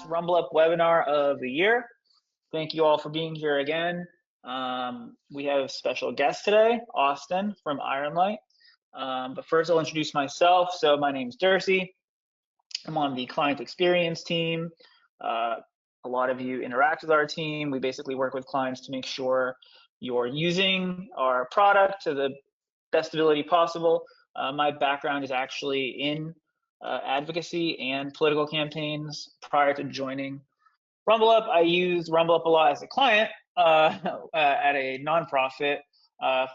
last Rumble Up webinar of the year. Thank you all for being here again. We have a special guest today, Austin from Ironlight. But first I'll introduce myself. So my name's Darcy. I'm on the client experience team. A lot of you interact with our team. We basically work with clients to make sure you're using our product to the best ability possible. My background is actually in advocacy and political campaigns. Prior to joining Rumble Up, I used Rumble Up a lot as a client at a nonprofit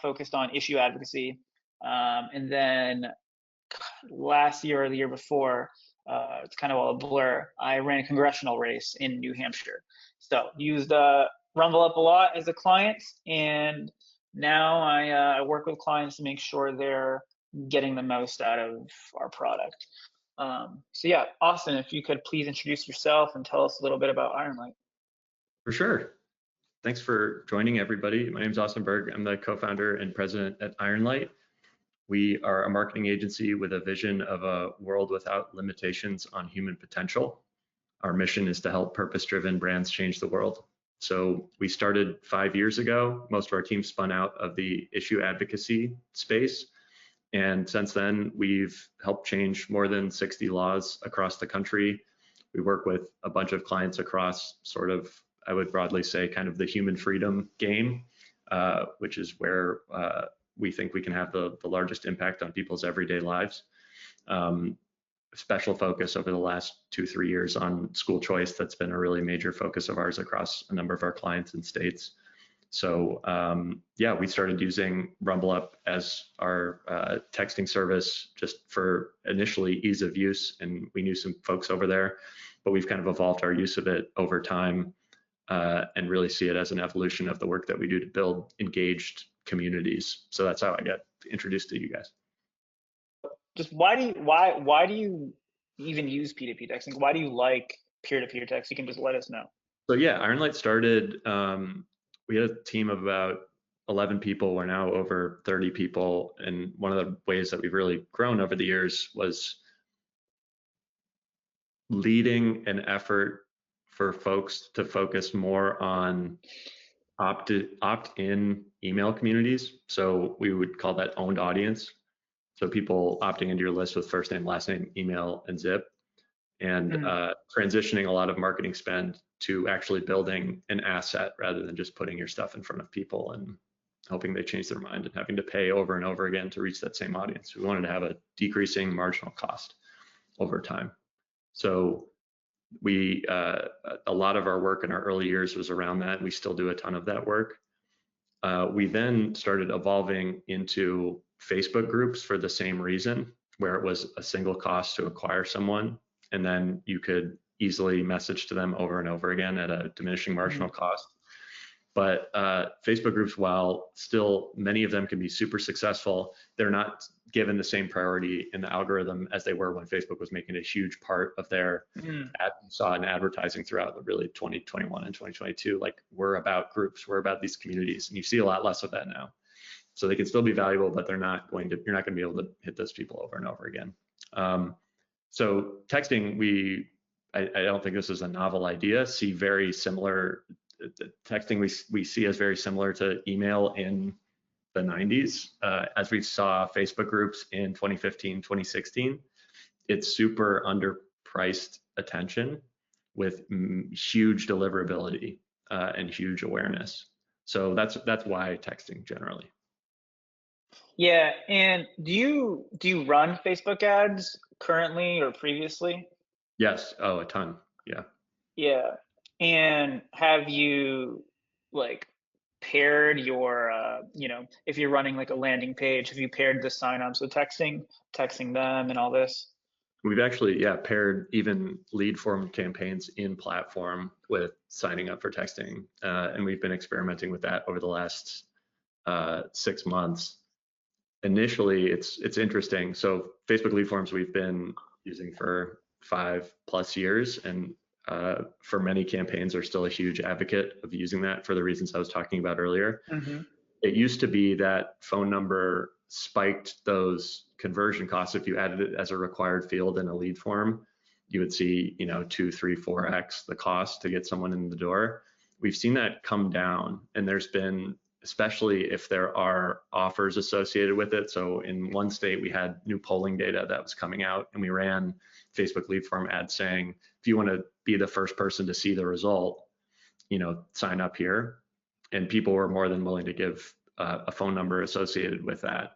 focused on issue advocacy. And then last year or the year before, it's kind of all a blur, I ran a congressional race in New Hampshire. So used Rumble Up a lot as a client, and now I work with clients to make sure they're getting the most out of our product. So yeah, Austin, if you could please introduce yourself and tell us a little bit about Ironlight. For sure. Thanks for joining, everybody. My name is Austin Berg. I'm the co-founder and president at Ironlight. We are a marketing agency with a vision of a world without limitations on human potential. Our mission is to help purpose-driven brands change the world. So we started 5 years ago. Most of our team spun out of the issue advocacy space. And since then, we've helped change more than 60 laws across the country. We work with a bunch of clients across sort of, I would broadly say, kind of the human freedom game, which is where we think we can have the largest impact on people's everyday lives. Special focus over the last 2-3 years on school choice. That's been a really major focus of ours across a number of our clients and states. So yeah, we started using Rumble Up as our texting service just for initially ease of use, and we knew some folks over there, but we've kind of evolved our use of it over time and really see it as an evolution of the work that we do to build engaged communities. So that's how I got introduced to you guys. Just why do you even use P2P texting? Why do you like peer-to-peer text? You can just let us know. So yeah, Ironlight started, we had a team of about 11 people. We're now over 30 people. And one of the ways that we've really grown over the years was leading an effort for folks to focus more on opt-in email communities. So we would call that owned audience. So people opting into your list with first name, last name, email, and zip, and transitioning a lot of marketing spend to actually building an asset rather than just putting your stuff in front of people and hoping they change their mind and having to pay over and over again to reach that same audience. We wanted to have a decreasing marginal cost over time. So we, a lot of our work in our early years was around that. We still do a ton of that work. We then started evolving into Facebook groups for the same reason, where it was a single cost to acquire someone, and then you could easily message to them over and over again at a diminishing marginal cost. But Facebook groups, while still many of them can be super successful, they're not given the same priority in the algorithm as they were when Facebook was making a huge part of their saw in advertising throughout the really 2021 and 2022. Like, we're about groups, we're about these communities, and you see a lot less of that now. So they can still be valuable, but you're not going to be able to hit those people over and over again. So texting, I don't think this is a novel idea. See very similar texting. We see as very similar to email in the 90s, as we saw Facebook groups in 2015, 2016. It's super underpriced attention with huge deliverability and huge awareness. So that's why texting generally. Yeah, and do you run Facebook ads currently or previously? Yes. Oh, a ton. Yeah. Yeah. And have you like paired your if you're running like a landing page, have you paired the signups with texting them and all this? We've actually, paired even lead form campaigns in platform with signing up for texting. And we've been experimenting with that over the last 6 months. Initially, it's interesting. So Facebook lead forms we've been using for 5+ years, and for many campaigns are still a huge advocate of using that for the reasons I was talking about earlier. It used to be that phone number spiked those conversion costs if you added it as a required field in a lead form. you would see, 2, 3, 4x the cost to get someone in the door. We've seen that come down, and there's been, especially if there are offers associated with it. So in one state, we had new polling data that was coming out, and we ran Facebook lead form ads saying, if you want to be the first person to see the result, sign up here. And people were more than willing to give a phone number associated with that.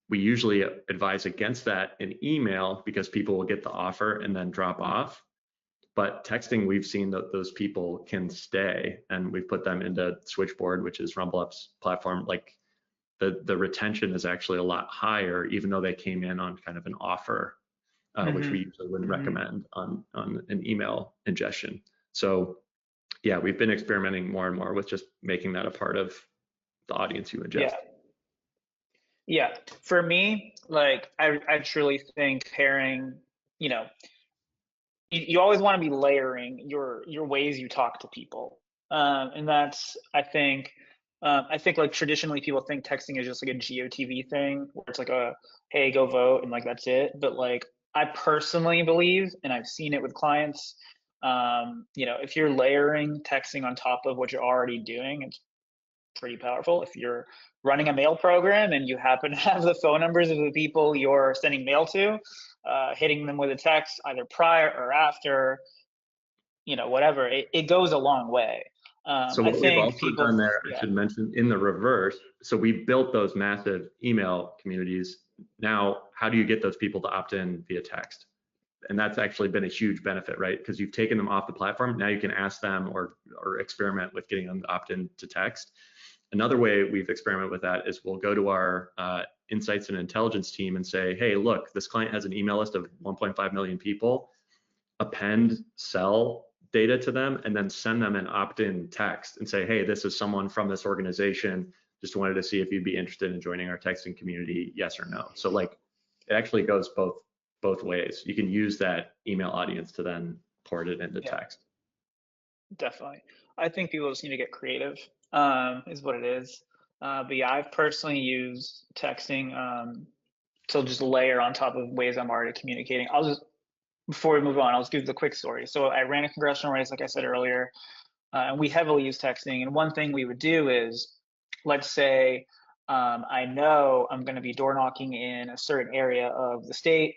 We usually advise against that in email because people will get the offer and then drop off. But texting, we've seen that those people can stay, and we've put them into Switchboard, which is RumbleUp's platform. Like the retention is actually a lot higher, even though they came in on kind of an offer, which we usually wouldn't recommend on an email ingestion. So yeah, we've been experimenting more and more with just making that a part of the audience you ingest. Yeah. For me, like I truly think pairing, you always want to be layering your ways you talk to people. And that's, I think like traditionally people think texting is just like a GOTV thing where it's like hey, go vote and like that's it. But like I personally believe, and I've seen it with clients, if you're layering texting on top of what you're already doing, it's pretty powerful. If you're running a mail program and you happen to have the phone numbers of the people you're sending mail to, hitting them with a text either prior or after, whatever, it goes a long way. So what we've also people, done there, I should mention, in the reverse, so we built those massive email communities. Now, how do you get those people to opt in via text? And that's actually been a huge benefit, right? Because you've taken them off the platform. Now you can ask them or experiment with getting them to opt in to text. Another way we've experimented with that is we'll go to our insights and intelligence team and say, hey, look, this client has an email list of 1.5 million people. Append sell data to them and then send them an opt-in text and say, hey, this is someone from this organization. Just wanted to see if you'd be interested in joining our texting community, yes or no. So like it actually goes both ways. You can use that email audience to then port it into text. Definitely. I think people just need to get creative, is what it is. But yeah, I've personally used texting to just layer on top of ways I'm already communicating. Before we move on, I'll just give the quick story. So I ran a congressional race, like I said earlier, and we heavily use texting. And one thing we would do is, let's say I know I'm going to be door knocking in a certain area of the state.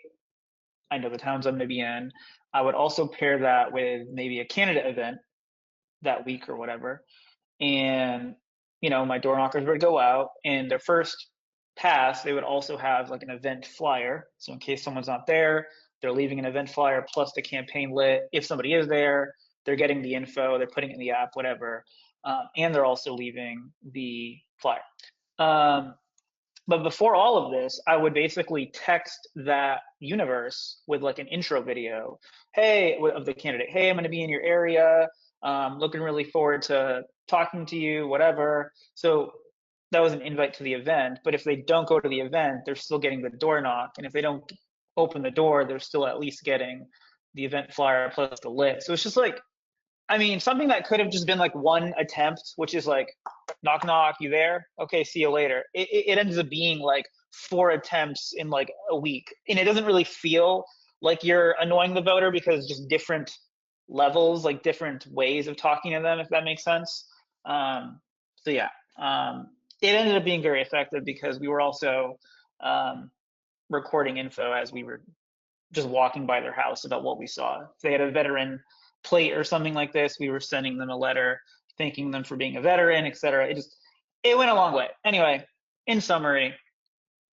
I know the towns I'm going to be in. I would also pair that with maybe a candidate event that week or whatever. And, my door knockers would go out, and their first pass, they would also have like an event flyer. So in case someone's not there, they're leaving an event flyer plus the campaign lit. If somebody is there, they're getting the info, they're putting it in the app, whatever. And they're also leaving the flyer. But before all of this, I would basically text that universe with like an intro video. Hey, of the candidate. Hey, I'm going to be in your area. Looking really forward to talking to you, whatever. So that was an invite to the event. But if they don't go to the event, they're still getting the door knock. And if they don't open the door, they're still at least getting the event flyer plus the lit. So it's just like, something that could have just been like one attempt, which is like, knock, knock, you there? Okay, see you later. It ends up being like 4 attempts in like a week. And it doesn't really feel like you're annoying the voter because just different levels, like different ways of talking to them, if that makes sense. So yeah, it ended up being very effective because we were also recording info as we were just walking by their house about what we saw. If they had a veteran plate or something like this, we were sending them a letter thanking them for being a veteran, etc. It went a long way. Anyway, in summary,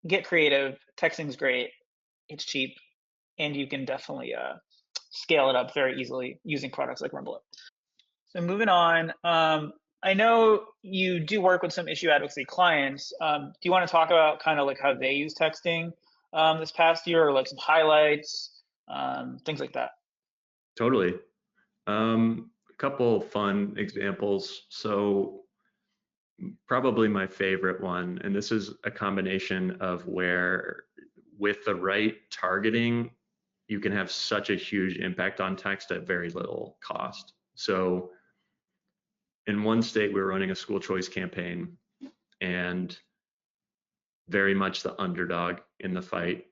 get creative. Texting's great. It's cheap, and you can definitely scale it up very easily using products like RumbleUp. So moving on, I know you do work with some issue advocacy clients. Do you want to talk about kind of like how they use texting this past year, or like some highlights, things like that? Totally. A couple fun examples. So probably my favorite one, and this is a combination of where with the right targeting, you can have such a huge impact on text at very little cost. So in one state, we were running a school choice campaign and very much the underdog in the fight.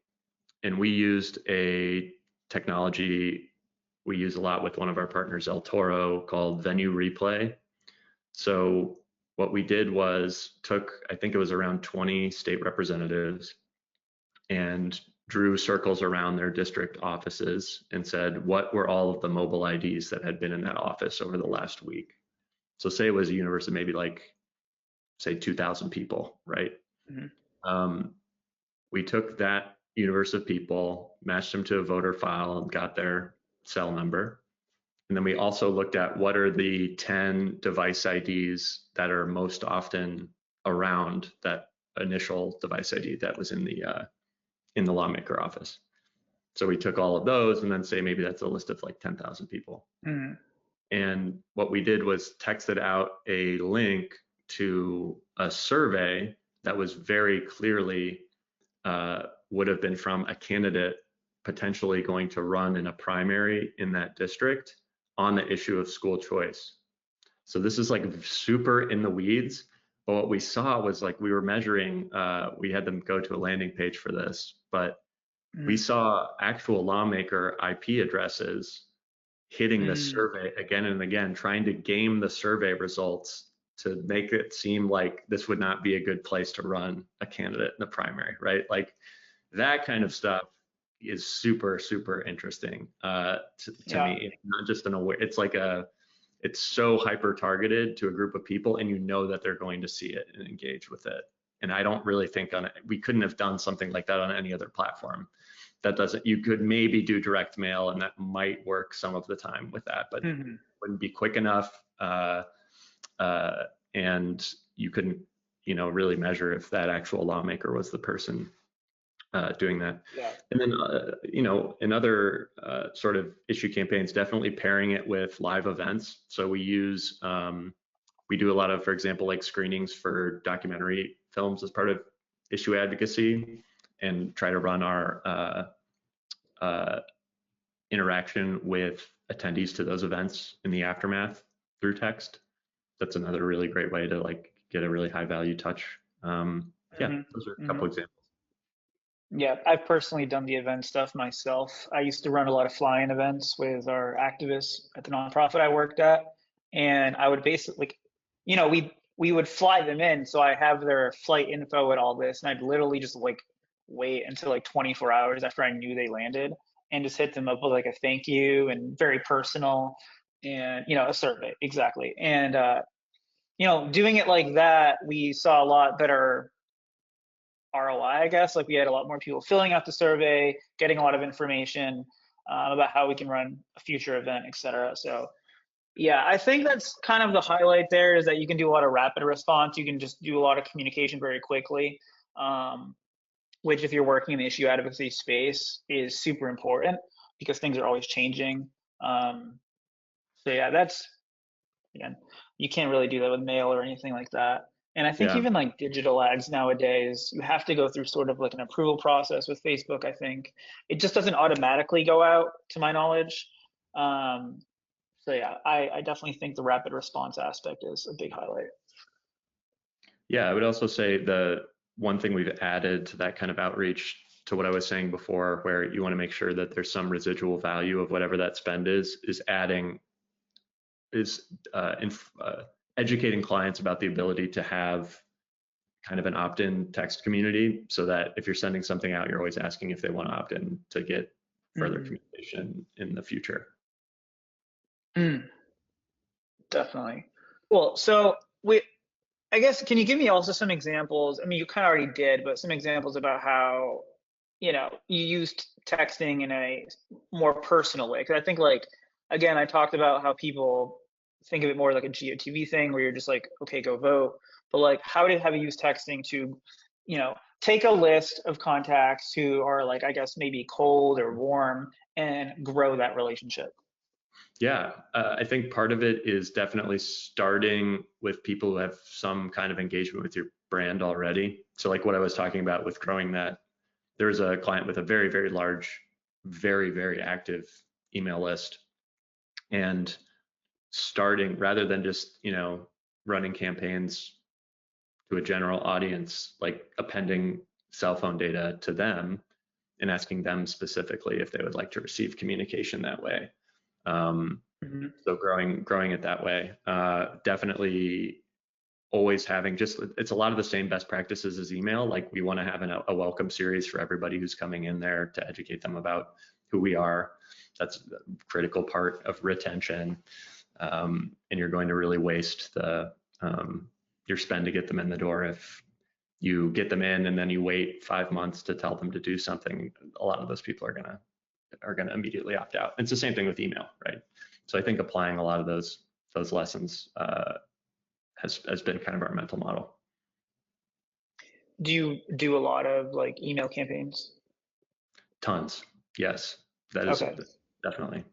And we used a technology we use a lot with one of our partners, El Toro, called Venue Replay. So what we did was took, I think it was around 20 state representatives, and drew circles around their district offices and said, what were all of the mobile IDs that had been in that office over the last week? So say it was a universe of maybe like, say 2,000 people, right? We took that universe of people, matched them to a voter file, and got their cell number. And then we also looked at what are the 10 device IDs that are most often around that initial device ID that was in the lawmaker office. So we took all of those and then say maybe that's a list of like 10,000 people. And what we did was texted out a link to a survey that was very clearly would have been from a candidate potentially going to run in a primary in that district on the issue of school choice. So this is like super in the weeds, but what we saw was like we were measuring, we had them go to a landing page for this, but we saw actual lawmaker IP addresses hitting the survey again and again, trying to game the survey results to make it seem like this would not be a good place to run a candidate in the primary, right? Like that kind of stuff is super, super interesting to me. It's not just an aware, it's like it's so hyper targeted to a group of people, and you know that they're going to see it and engage with it. And I don't really think we couldn't have done something like that on any other platform. That doesn't, you could maybe do direct mail, and that might work some of the time with that, but wouldn't be quick enough. And you couldn't, really measure if that actual lawmaker was the person doing that. And then, in other sort of issue campaigns, definitely pairing it with live events. So we do a lot of, for example, like screenings for documentary films as part of issue advocacy, and try to run our interaction with attendees to those events in the aftermath through text. That's another really great way to like get a really high value touch. Those are a couple examples. Yeah, I've personally done the event stuff myself. I used to run a lot of fly-in events with our activists at the nonprofit I worked at, and I would basically, we would fly them in, so I have their flight info and all this, and I'd literally just like wait until like 24 hours after I knew they landed, and just hit them up with like a thank you and very personal, and a survey exactly. And doing it like that, we saw a lot better ROI, I guess. Like we had a lot more people filling out the survey, getting a lot of information about how we can run a future event, et cetera. So yeah, I think that's kind of the highlight there, is that you can do a lot of rapid response. You can just do a lot of communication very quickly, which if you're working in the issue advocacy space is super important because things are always changing. So yeah, that's, again, you can't really do that with mail or anything like that. And I think even like digital ads nowadays, you have to go through sort of like an approval process with Facebook, I think. It just doesn't automatically go out, to my knowledge. So yeah, I definitely think the rapid response aspect is a big highlight. Yeah, I would also say the one thing we've added to that kind of outreach, to what I was saying before, where you want to make sure that there's some residual value of whatever that spend is educating clients about the ability to have kind of an opt-in text community, so that if you're sending something out, you're always asking if they want to opt in to get further communication in the future. Definitely. Well, so I guess, can you give me also some examples? I mean, you kind of already did, but some examples about how, you used texting in a more personal way. Because I think, like, again, I talked about how people think of it more like a GOTV thing where you're just like, okay, go vote. But like, have you used texting to, take a list of contacts who are like, I guess, maybe cold or warm, and grow that relationship? Yeah, I think part of it is definitely starting with people who have some kind of engagement with your brand already. So like what I was talking about with growing that, there's a client with a very, very large, very, very active email list, and starting, rather than just, running campaigns to a general audience, like appending cell phone data to them, and asking them specifically if they would like to receive communication that way. So growing it that way. Definitely always having it's a lot of the same best practices as email. Like we want to have a welcome series for everybody who's coming in there to educate them about who we are. That's a critical part of retention. And you're going to really waste your spend to get them in the door if you get them in and then you wait 5 months to tell them to do something. A lot of those people are gonna immediately opt out. It's the same thing with email, right? So I think applying a lot of those lessons has been kind of our mental model. Do you do a lot of like email campaigns? Tons, yes, that is Okay. definitely.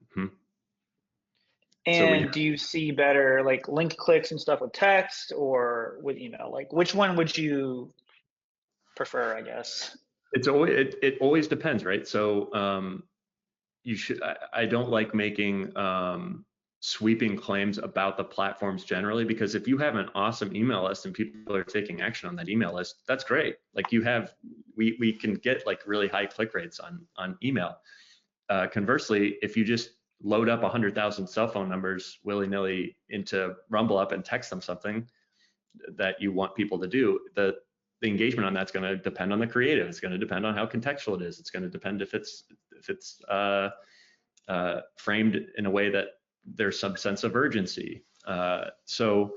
And do you see better like link clicks and stuff with text or with email? Like which one would you prefer, I guess? It always depends, right? So I don't like making sweeping claims about the platforms generally, because if you have an awesome email list and people are taking action on that email list, that's great. Like we can get like really high click rates on email. Conversely, if you just load up 100,000 cell phone numbers willy-nilly into Rumble and text them something that you want people to do, the engagement on that's going to depend on the creative. It's going to depend on how contextual it is. It's going to depend if it's framed in a way that there's some sense of urgency. So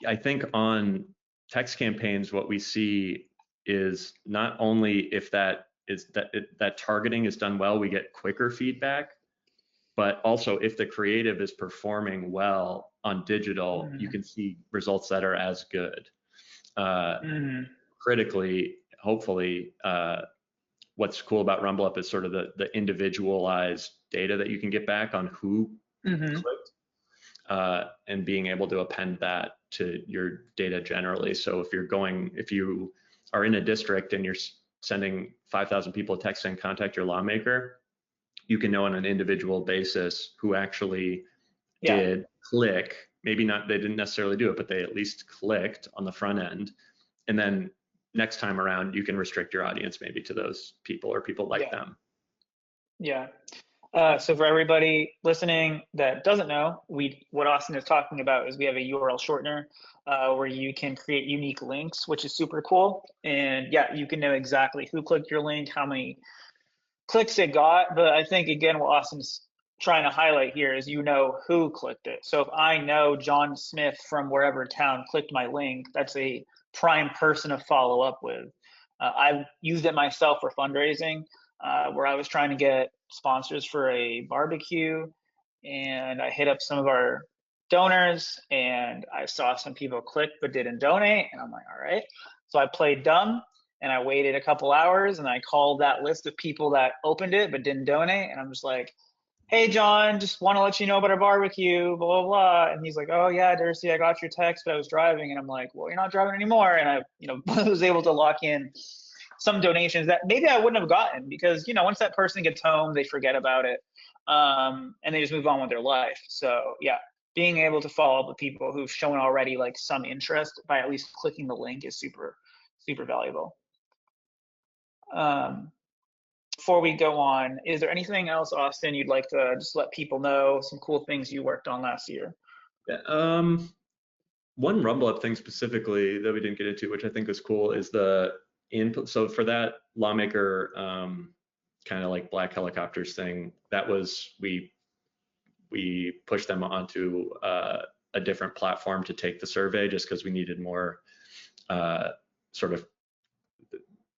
I think on text campaigns, what we see is not only if that targeting is done well, we get quicker feedback, but also if the creative is performing well on digital, you can see results that are as good. Critically, hopefully, what's cool about Rumble is sort of the individualized data that you can get back on who clicked, and being able to append that to your data generally. So if you are in a district and you're sending 5,000 people a text and contact your lawmaker, you can know on an individual basis who actually did click. Maybe not, they didn't necessarily do it, but they at least clicked on the front end. And then next time around, you can restrict your audience maybe to those people or people like them. Yeah. So for everybody listening that doesn't know, what Austin is talking about is we have a URL shortener where you can create unique links, which is super cool. And yeah, you can know exactly who clicked your link, how many clicks it got. But I think, again, what Austin's trying to highlight here is you know who clicked it. So if I know John Smith from wherever town clicked my link, that's a prime person to follow up with. I've used it myself for fundraising, where I was trying to get sponsors for a barbecue, and I hit up some of our donors, and I saw some people click but didn't donate, and I'm like, all right. So I played dumb, and I waited a couple hours, and I called that list of people that opened it but didn't donate, and I'm just like, hey, John, just want to let you know about our barbecue, blah, blah, blah. And he's like, oh, yeah, Darcy, I got your text, but I was driving. And I'm like, well, you're not driving anymore. And I was able to lock in some donations that maybe I wouldn't have gotten because, once that person gets home, they forget about it, and they just move on with their life. So, yeah, being able to follow up with people who've shown already like some interest by at least clicking the link is super, super valuable. Before we go on, is there anything else, Austin, you'd like to just let people know, some cool things you worked on last year? Yeah, one Rumble thing specifically that we didn't get into, which I think is cool, is the input. So for that lawmaker kind of like black helicopters thing, that was we pushed them onto a different platform to take the survey just because we needed more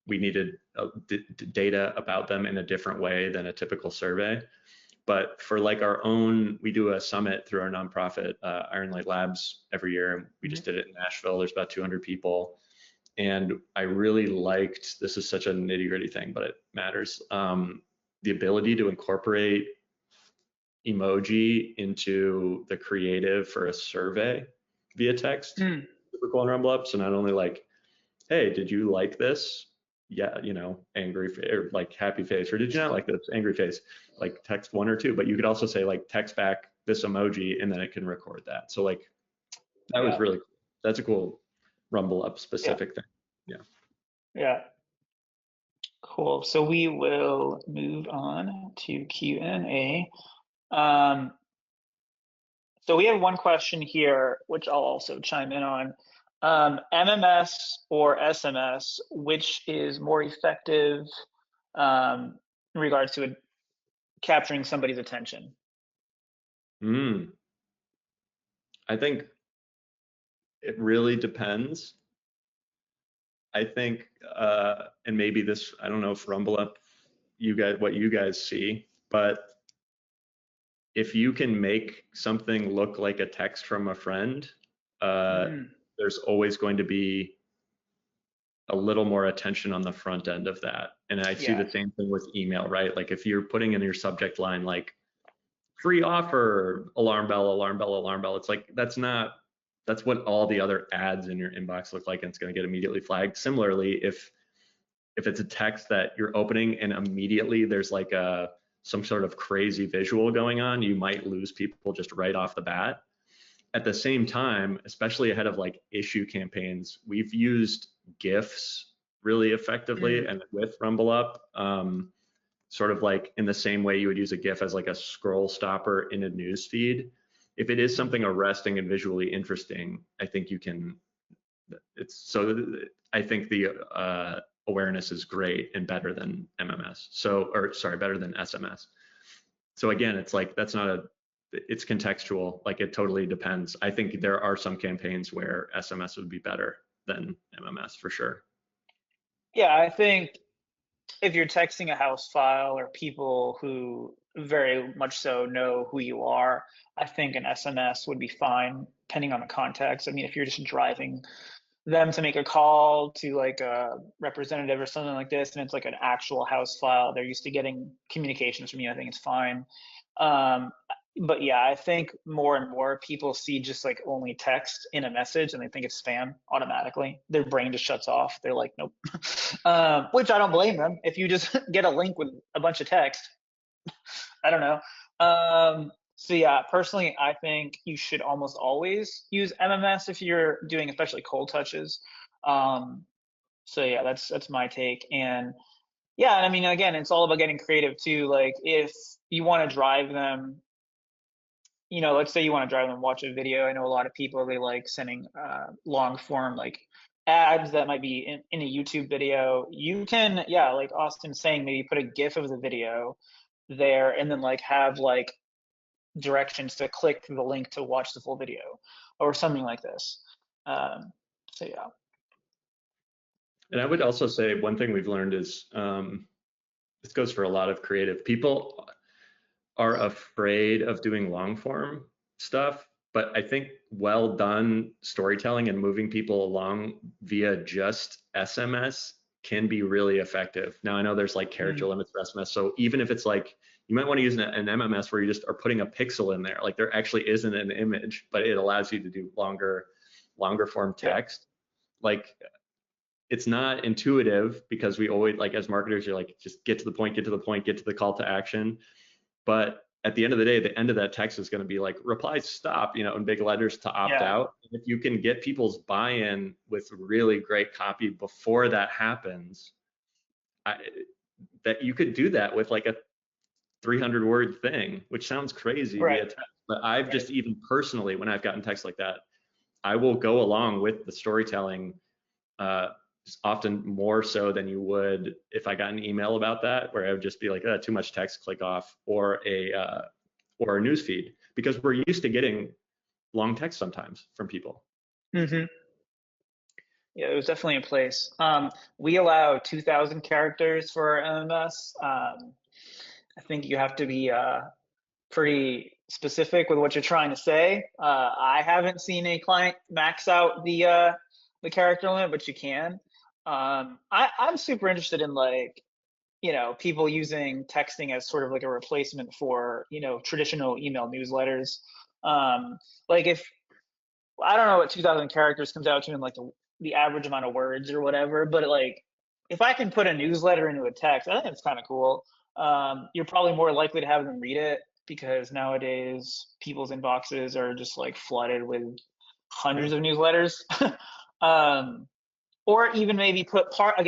we needed data about them in a different way than a typical survey. But for like our own, we do a summit through our nonprofit, Iron Light Labs, every year. And we just did it in Nashville. There's about 200 people. And I really liked, this is such a nitty gritty thing, but it matters, the ability to incorporate emoji into the creative for a survey via text. Super cool on Rumble. So not only like, hey, did you like this? Yeah, angry or like happy face, or did you not like this? Angry face, like text 1 or 2, but you could also say like text back this emoji and then it can record that. So like that was really cool. That's a cool Rumble specific thing. Yeah. Yeah. Cool. Cool. So we will move on to Q&A. Um, so we have one question here, which I'll also chime in on. MMS or SMS, which is more effective in regards to capturing somebody's attention? Mm, I think it really depends. I think, and maybe this, I don't know if Rumble Up, you guys, what you guys see, but if you can make something look like a text from a friend, Mm, there's always going to be a little more attention on the front end of that. And I see yeah, the same thing with email, right? Like if you're putting in your subject line, like free offer, alarm bell, alarm bell, alarm bell, it's like, that's what all the other ads in your inbox look like, and it's going to get immediately flagged. Similarly, if it's a text that you're opening and immediately there's like some sort of crazy visual going on, you might lose people just right off the bat. At the same time, especially ahead of like issue campaigns, we've used GIFs really effectively, mm, and with Rumble Up, sort of like in the same way you would use a GIF as like a scroll stopper in a news feed. If it is something arresting and visually interesting, I think you can. It's so. I think the awareness is great and better than MMS. So, or sorry, better than SMS. So again, it's like that's not a. It's contextual. Like it totally depends. I think there are some campaigns where SMS would be better than MMS for sure. yeah. I think if you're texting a house file or people who very much so know who you are, I think an SMS would be fine, depending on the context. I mean, if you're just driving them to make a call to like a representative or something like this, and it's like an actual house file, they're used to getting communications from you, I think it's fine. Um, but yeah, I think more and more people see just like only text in a message and they think it's spam automatically. Their brain just shuts off. They're like, nope. Which I don't blame them. If you just get a link with a bunch of text, I don't know. So yeah, personally, I think you should almost always use MMS if you're doing especially cold touches. Um, so yeah, that's my take. And yeah, and I mean, again, it's all about getting creative too. Like if you want to drive them, let's say you want to drive them watch a video. I know a lot of people, they like sending long form like ads that might be in a YouTube video. You can, yeah, like Austin's saying, maybe put a GIF of the video there and then like have like directions to click the link to watch the full video or something like this. So yeah. And I would also say one thing we've learned is this goes for a lot of creative people are afraid of doing long form stuff, but I think well done storytelling and moving people along via just SMS can be really effective. Now I know there's like character Mm, limits for SMS, so even if it's like you might want to use an MMS where you just are putting a pixel in there, like there actually isn't an image, but it allows you to do longer form yeah. text. Like it's not intuitive because we always like as marketers, you're like just get to the point, get to the point, get to the call to action. But at the end of the day, the end of that text is going to be like reply stop, in big letters to opt Yeah. out. And if you can get people's buy-in with really great copy before that happens, that you could do that with like a 300 word thing, which sounds crazy Right. via text. But I've Right. just even personally, when I've gotten text like that, I will go along with the storytelling uh, often more so than you would if I got an email about that, where I would just be like, too much text, click off, or a news feed, because we're used to getting long text sometimes from people. Hmm. Yeah, it was definitely in place. We allow 2,000 characters for MMS. I think you have to be pretty specific with what you're trying to say. I haven't seen a client max out the character limit, but you can. I'm super interested in like people using texting as sort of like a replacement for traditional email newsletters. Um, like if I don't know what 2,000 characters comes out to in like the average amount of words or whatever, but like if I can put a newsletter into a text, I think it's kind of cool. You're probably more likely to have them read it because nowadays people's inboxes are just like flooded with hundreds Yeah. of newsletters. um, Or even maybe put part of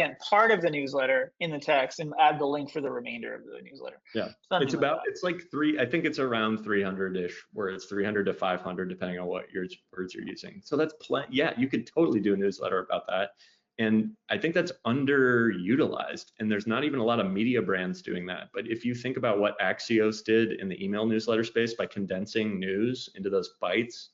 the newsletter in the text and add the link for the remainder of the newsletter. Yeah, Something like that. it's like I think it's around 300-ish, where it's 300 to 500, depending on what words you're using. So that's yeah, you could totally do a newsletter about that. And I think that's underutilized, and there's not even a lot of media brands doing that. But if you think about what Axios did in the email newsletter space by condensing news into those bites,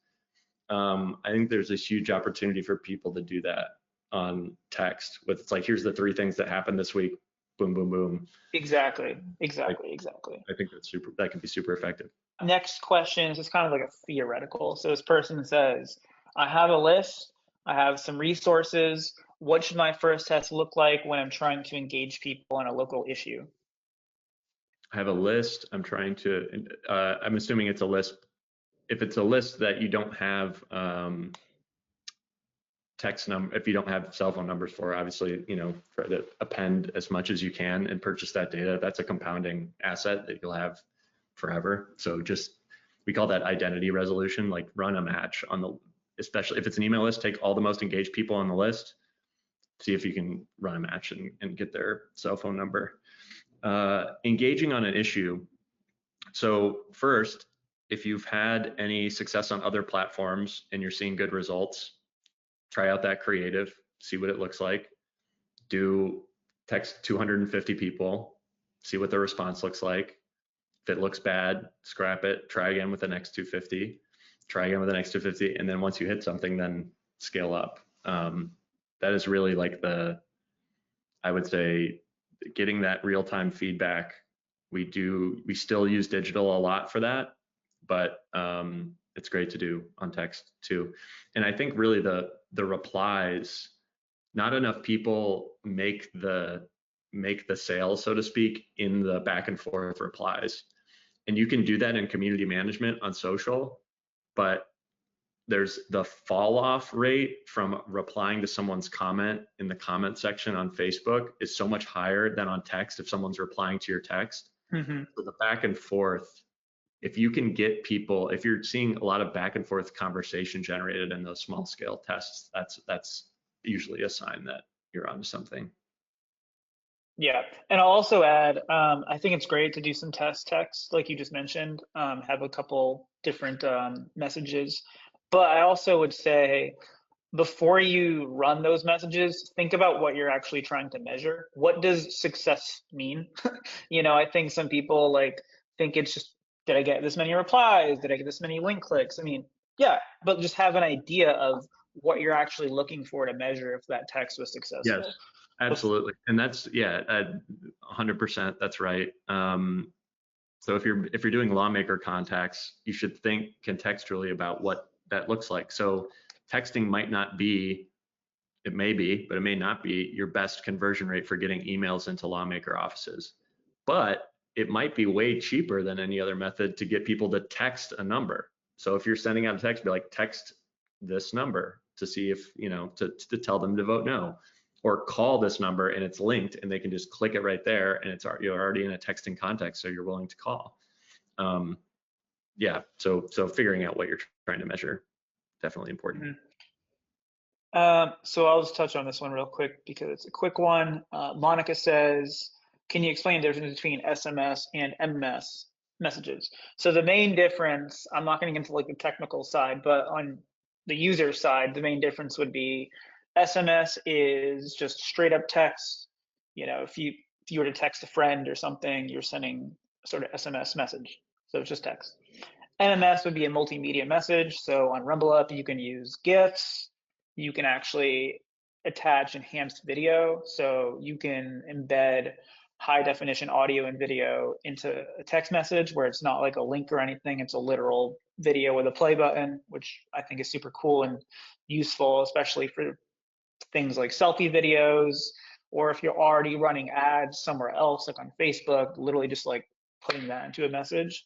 I think there's a huge opportunity for people to do that on text with, it's like, here's the 3 things that happened this week, boom, boom, boom. Exactly. I think that can be super effective. Next question is just kind of like a theoretical. So this person says, I have a list, I have some resources. What should my first test look like when I'm trying to engage people on a local issue? I have a list. I'm trying to, I'm assuming it's a list. If it's a list that you don't have text number, if you don't have cell phone numbers for, obviously, try to append as much as you can and purchase that data. That's a compounding asset that you'll have forever. So we call that identity resolution, like run a match on especially if it's an email list, take all the most engaged people on the list, see if you can run a match and get their cell phone number. Engaging on an issue. So first, if you've had any success on other platforms and you're seeing good results, try out that creative, see what it looks like. Text 250 people, see what the response looks like. If it looks bad, scrap it, try again with the next 250, try again with the next 250, and then once you hit something, then scale up. That is really like I would say, getting that real-time feedback. We still use digital a lot for that, but it's great to do on text too. And I think really the replies, not enough people make the sale, so to speak, in the back and forth replies. And you can do that in community management on social, but there's the fall off rate from replying to someone's comment in the comment section on Facebook is so much higher than on text if someone's replying to your text. Mm-hmm. So the back and forth, if you can get people, if you're seeing a lot of back and forth conversation generated in those small scale tests, that's usually a sign that you're onto something. Yeah, and I'll also add, I think it's great to do some test text, like you just mentioned, have a couple different messages. But I also would say, before you run those messages, think about what you're actually trying to measure. What does success mean? I think some people think it's just, did I get this many replies? Did I get this many link clicks? I mean, yeah, but just have an idea of what you're actually looking for to measure if that text was successful. Yes, absolutely. And that's, 100%, that's right. So if you're doing lawmaker contacts, you should think contextually about what that looks like. So texting might not be, it may be, but it may not be your best conversion rate for getting emails into lawmaker offices. But it might be way cheaper than any other method to get people to text a number. So if you're sending out a text, be like, text this number to see if, to tell them to vote no, or call this number and it's linked and they can just click it right there and you're already in a texting context, so you're willing to call. So figuring out what you're trying to measure, definitely important. Mm-hmm. So I'll just touch on this one real quick because it's a quick one. Monica says, can you explain the difference between SMS and MMS messages? So the main difference, I'm not going to get into the technical side, but on the user side, the main difference would be SMS is just straight up text. If you were to text a friend or something, you're sending a sort of SMS message. So it's just text. MMS would be a multimedia message. So on Rumble Up, you can use GIFs. You can actually attach enhanced video. So you can embed high definition audio and video into a text message where it's not like a link or anything. It's a literal video with a play button, which I think is super cool and useful, especially for things like selfie videos, or if you're already running ads somewhere else, like on Facebook, literally just putting that into a message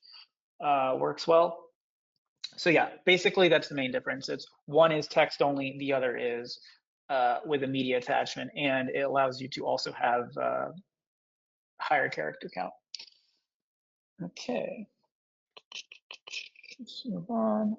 works well. So yeah, basically that's the main difference. It's one is text only, the other is with a media attachment, and it allows you to also have higher character count. Okay, let's move on.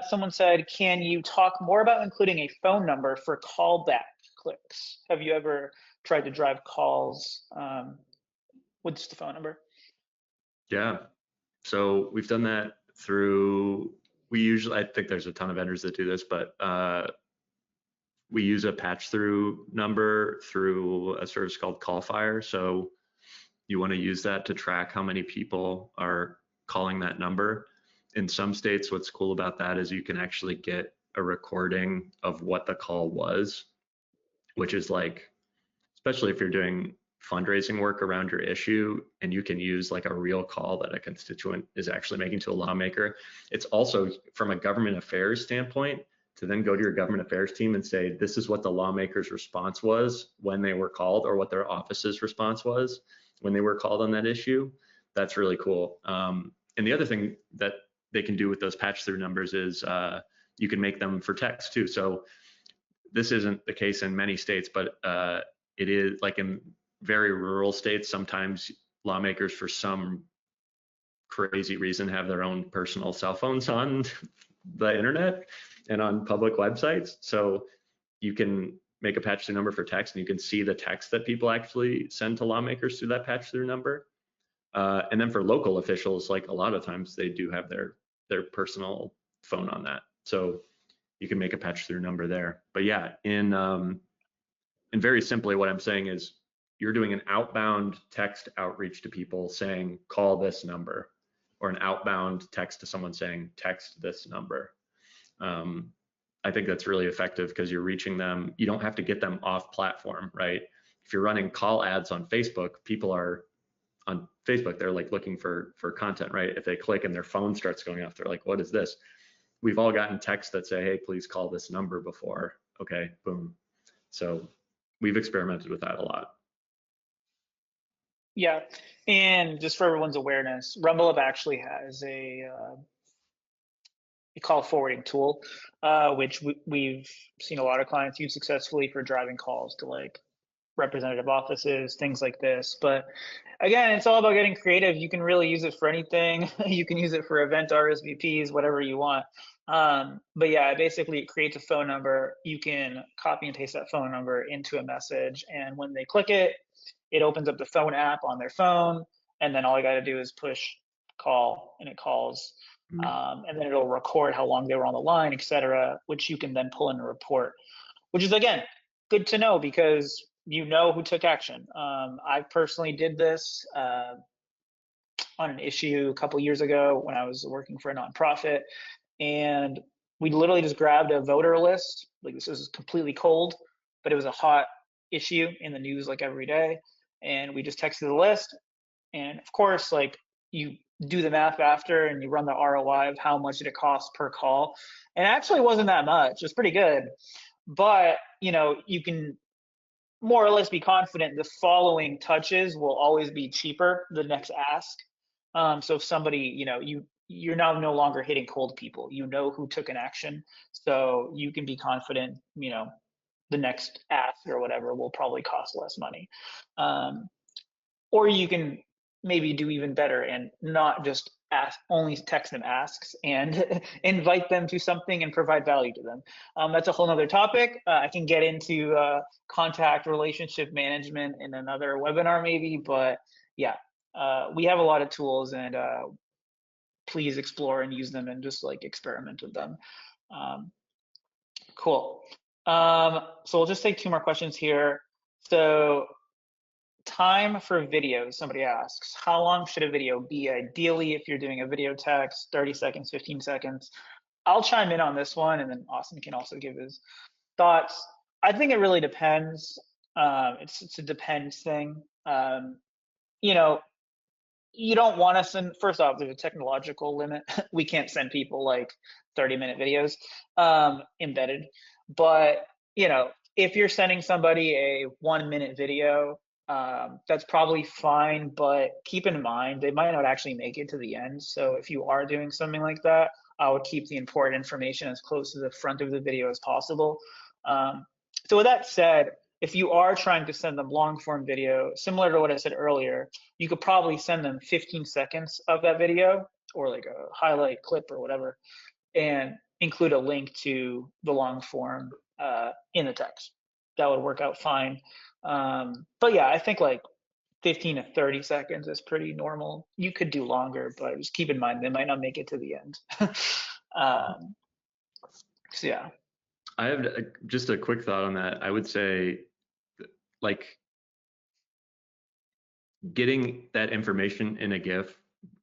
Someone said, can you talk more about including a phone number for callback clicks? Have you ever tried to drive calls with just the phone number? Yeah. So we've done that through, I think there's a ton of vendors that do this, but we use a patch through number through a service called Callfire. So you want to use that to track how many people are calling that number. In some states, what's cool about that is you can actually get a recording of what the call was, which is like, especially if you're doing fundraising work around your issue and you can use like a real call that a constituent is actually making to a lawmaker. It's also from a government affairs standpoint to then go to your government affairs team and say, this is what the lawmaker's response was when they were called, or what their office's response was when they were called on that issue. That's really cool. And the other thing that they can do with those patch through numbers is you can make them for text too. So this isn't the case in many states, but it is, like in very rural states, sometimes lawmakers for some crazy reason have their own personal cell phones on the internet and on public websites. So you can make a patch through number for text, and you can see the text that people actually send to lawmakers through that patch through number. And then for local officials, like a lot of times they do have their personal phone on that. So you can make a patch through number there. But yeah, and very simply, what I'm saying is you're doing an outbound text outreach to people saying, call this number, or an outbound text to someone saying, text this number. I think that's really effective because you're reaching them. You don't have to get them off platform, right? If you're running call ads on Facebook, people are on Facebook, they're like looking for content, right? If they click and their phone starts going off, they're like, what is this? We've all gotten texts that say, hey, please call this number before. Okay, boom. So we've experimented with that a lot. Yeah, and just for everyone's awareness, RumbleUp actually has a call forwarding tool, which we've seen a lot of clients use successfully for driving calls to like representative offices, things like this. But again, it's all about getting creative. You can really use it for anything. You can use it for event RSVPs, whatever you want. But yeah, basically it creates a phone number. You can copy and paste that phone number into a message, and when they click it, it opens up the phone app on their phone, and then all I got to do is push call, and it calls. And then it'll record how long they were on the line, etc., which you can then pull in a report, which is, again, good to know because you know who took action. I personally did this on an issue a couple years ago when I was working for a nonprofit, and we literally just grabbed a voter list. Like, this is completely cold, but it was a hot issue in the news like every day, and we just texted the list. And of course, like, you do the math after and you run the ROI of how much did it cost per call, and it actually wasn't that much. It's pretty good, but you can more or less be confident the following touches will always be cheaper the next ask. So if somebody, you're now no longer hitting cold people. You know who took an action, so you can be confident. The next ask or whatever will probably cost less money. Or you can maybe do even better and not just only text them asks, and invite them to something and provide value to them. That's a whole nother topic. I can get into contact relationship management in another webinar maybe, but yeah, we have a lot of tools, and please explore and use them and just like experiment with them. Cool. So we'll just take 2 more questions here. So, time for videos, somebody asks, how long should a video be ideally if you're doing a video text? 30 seconds, 15 seconds. I'll chime in on this one, and then Austin can also give his thoughts. I think it really depends. It's a depends thing. You don't want to send, first off, there's a technological limit. We can't send people like 30-minute videos embedded. But, if you're sending somebody a 1-minute video, that's probably fine, but keep in mind they might not actually make it to the end. So if you are doing something like that, I would keep the important information as close to the front of the video as possible. So with that said, if you are trying to send them long form video, similar to what I said earlier, you could probably send them 15 seconds of that video or like a highlight clip or whatever, and include a link to the long form in the text. That would work out fine. But yeah, I think like 15 to 30 seconds is pretty normal. You could do longer, but just keep in mind they might not make it to the end. um, so yeah. I have just a quick thought on that. I would say, like, getting that information in a GIF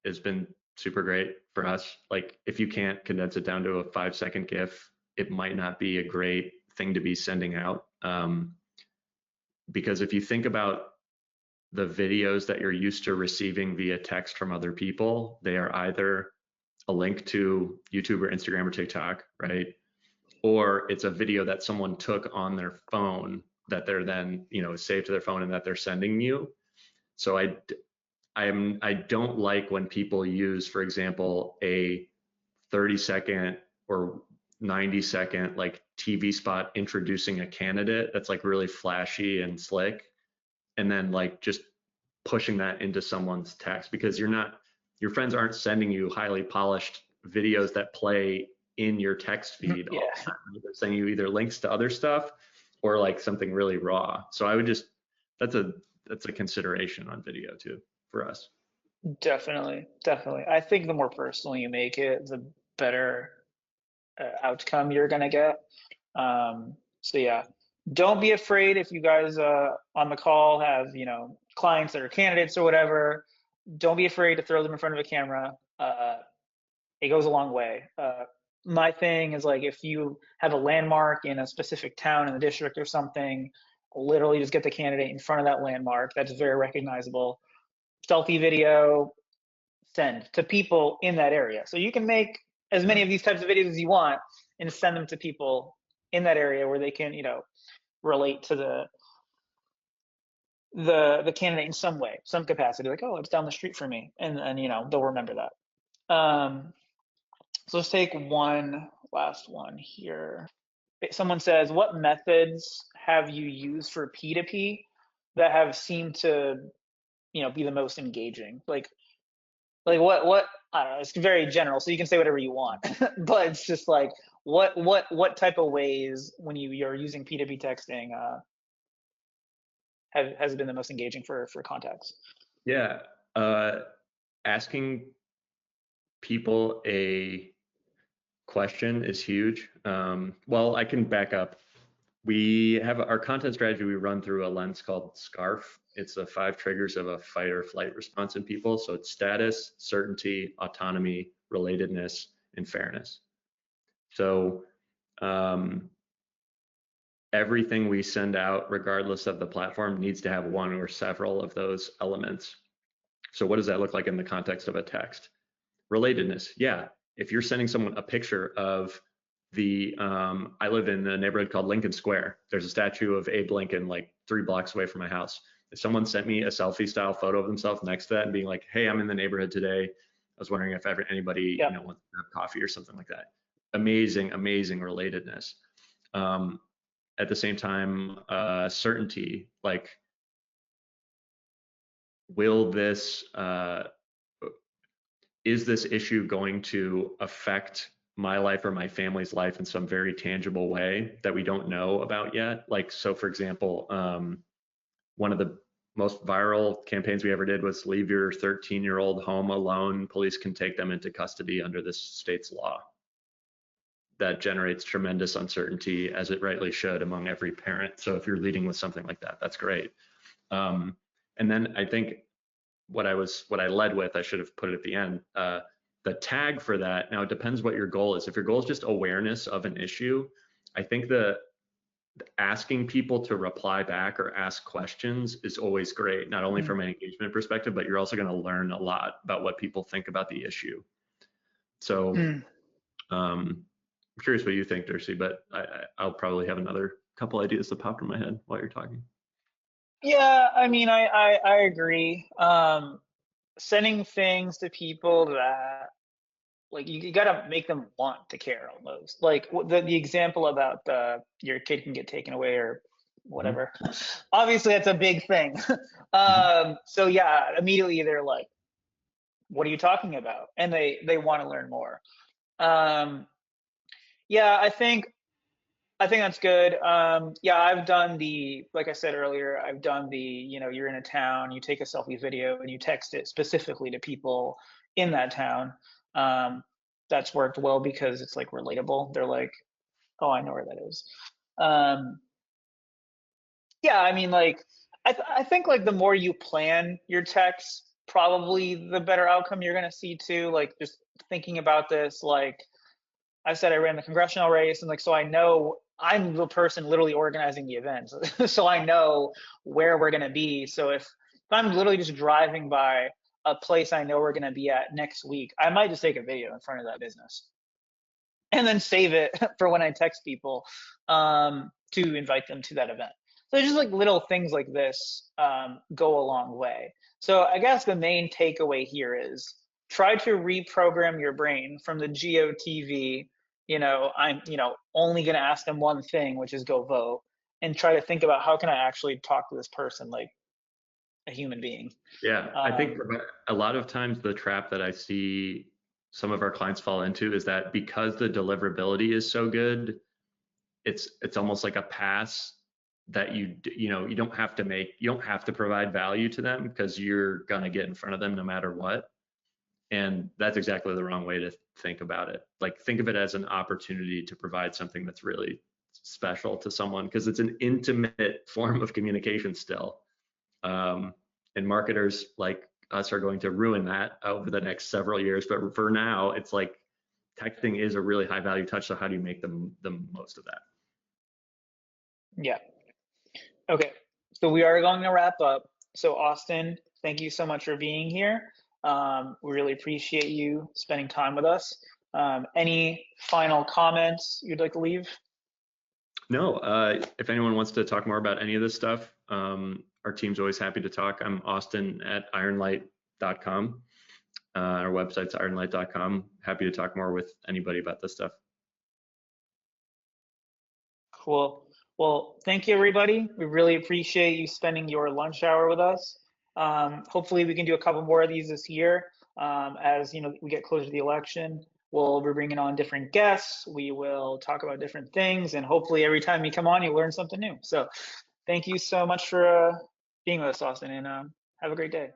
has been super great for us. Like, if you can't condense it down to a 5-second GIF, it might not be a great thing to be sending out. Because if you think about the videos that you're used to receiving via text from other people, they are either a link to YouTube or Instagram or TikTok, right? Or it's a video that someone took on their phone that they're then, saved to their phone and that they're sending you. So I don't like when people use, for example, a 30-second or 90-second like TV spot introducing a candidate that's like really flashy and slick, and then like just pushing that into someone's text, because your friends aren't sending you highly polished videos that play in your text feed all the Yeah, time. They're sending you either links to other stuff or like something really raw. So I would just, that's a consideration on video too for us. definitely, definitely. I think the more personal you make it, the better outcome you're gonna get. So yeah, don't be afraid if you guys on the call have, clients that are candidates or whatever. Don't be afraid to throw them in front of a camera. It goes a long way. My thing is like if you have a landmark in a specific town in the district or something, literally just get the candidate in front of that landmark. That's very recognizable. Selfie video, send to people in that area. So you can make as many of these types of videos as you want and send them to people in that area where they can, relate to the candidate in some way, some capacity. Like, oh, it's down the street for me, and they'll remember that. So let's take one last one here. Someone says, what methods have you used for P2P that have seemed to, be the most engaging? Like what I don't know, it's very general, so you can say whatever you want. But it's just like what type of ways when you're using P2P texting has been the most engaging for contacts? Yeah. Asking people a question is huge. Well, I can back up. We have our content strategy we run through a lens called SCARF. It's the 5 triggers of a fight or flight response in people. So it's status, certainty, autonomy, relatedness, and fairness. So everything we send out, regardless of the platform, needs to have one or several of those elements. So what does that look like in the context of a text? Relatedness, yeah. If you're sending someone a picture of I live in a neighborhood called Lincoln Square. There's a statue of Abe Lincoln like 3 blocks away from my house. If someone sent me a selfie style photo of themselves next to that and being like, hey, I'm in the neighborhood today, I was wondering if anybody Yeah. wants to have coffee or something like that. Amazing, amazing relatedness. At the same time, certainty, like, is this issue going to affect my life or my family's life in some very tangible way that we don't know about yet? Like, so for example, one of the most viral campaigns we ever did was leave your 13-year-old home alone. Police can take them into custody under this state's law. That generates tremendous uncertainty, as it rightly should, among every parent. So if you're leading with something like that, that's great. And then I think what I led with, I should have put it at the end, the tag for that. Now it depends what your goal is. If your goal is just awareness of an issue, I think the asking people to reply back or ask questions is always great, not only from an engagement perspective, but you're also going to learn a lot about what people think about the issue. So I'm curious what you think, Darcy, but I'll probably have another couple ideas that popped in my head while you're talking. Yeah, I mean, I agree. Sending things to people that like you gotta make them want to care almost. Like the example about your kid can get taken away or whatever. Obviously, that's a big thing. So yeah, immediately they're like, what are you talking about? And they want to learn more. Yeah, I think that's good. Yeah, I've done like I said earlier, I've done you're in a town, you take a selfie video and you text it specifically to people in that town. Um, that's worked well because it's like relatable. They're like, oh, I know where that is. Um, yeah, I mean, like, I think like the more you plan your texts, probably the better outcome you're gonna see too. Like just thinking about this, like I said, I ran the congressional race, and like so I know I'm the person literally organizing the events, so I know where we're gonna be. So if I'm literally just driving by a place I know we're gonna be at next week, I might just take a video in front of that business and then save it for when I text people to invite them to that event. So just like little things like this go a long way. So I guess the main takeaway here is try to reprogram your brain from the GOTV, I'm, only going to ask them one thing, which is go vote, and try to think about how can I actually talk to this person like a human being. Yeah, I think a lot of times the trap that I see some of our clients fall into is that because the deliverability is so good, it's almost like a pass that you don't have to provide value to them because you're gonna get in front of them no matter what. And that's exactly the wrong way to think about it. Like think of it as an opportunity to provide something that's really special to someone because it's an intimate form of communication still. And marketers like us are going to ruin that over the next several years. But for now, it's like texting is a really high value touch. So how do you make the most of that? Yeah. Okay, so we are going to wrap up. So Austin, thank you so much for being here. We really appreciate you spending time with us. Any final comments you'd like to leave? No, if anyone wants to talk more about any of this stuff, our team's always happy to talk. I'm Austin at ironlight.com. Our website's ironlight.com. Happy to talk more with anybody about this stuff. Cool. Well, thank you, everybody. We really appreciate you spending your lunch hour with us. Hopefully, we can do a couple more of these this year. As we get closer to the election, we'll be bringing on different guests. We will talk about different things, and hopefully, every time you come on, you learn something new. So, thank you so much for being with us, Austin, and have a great day.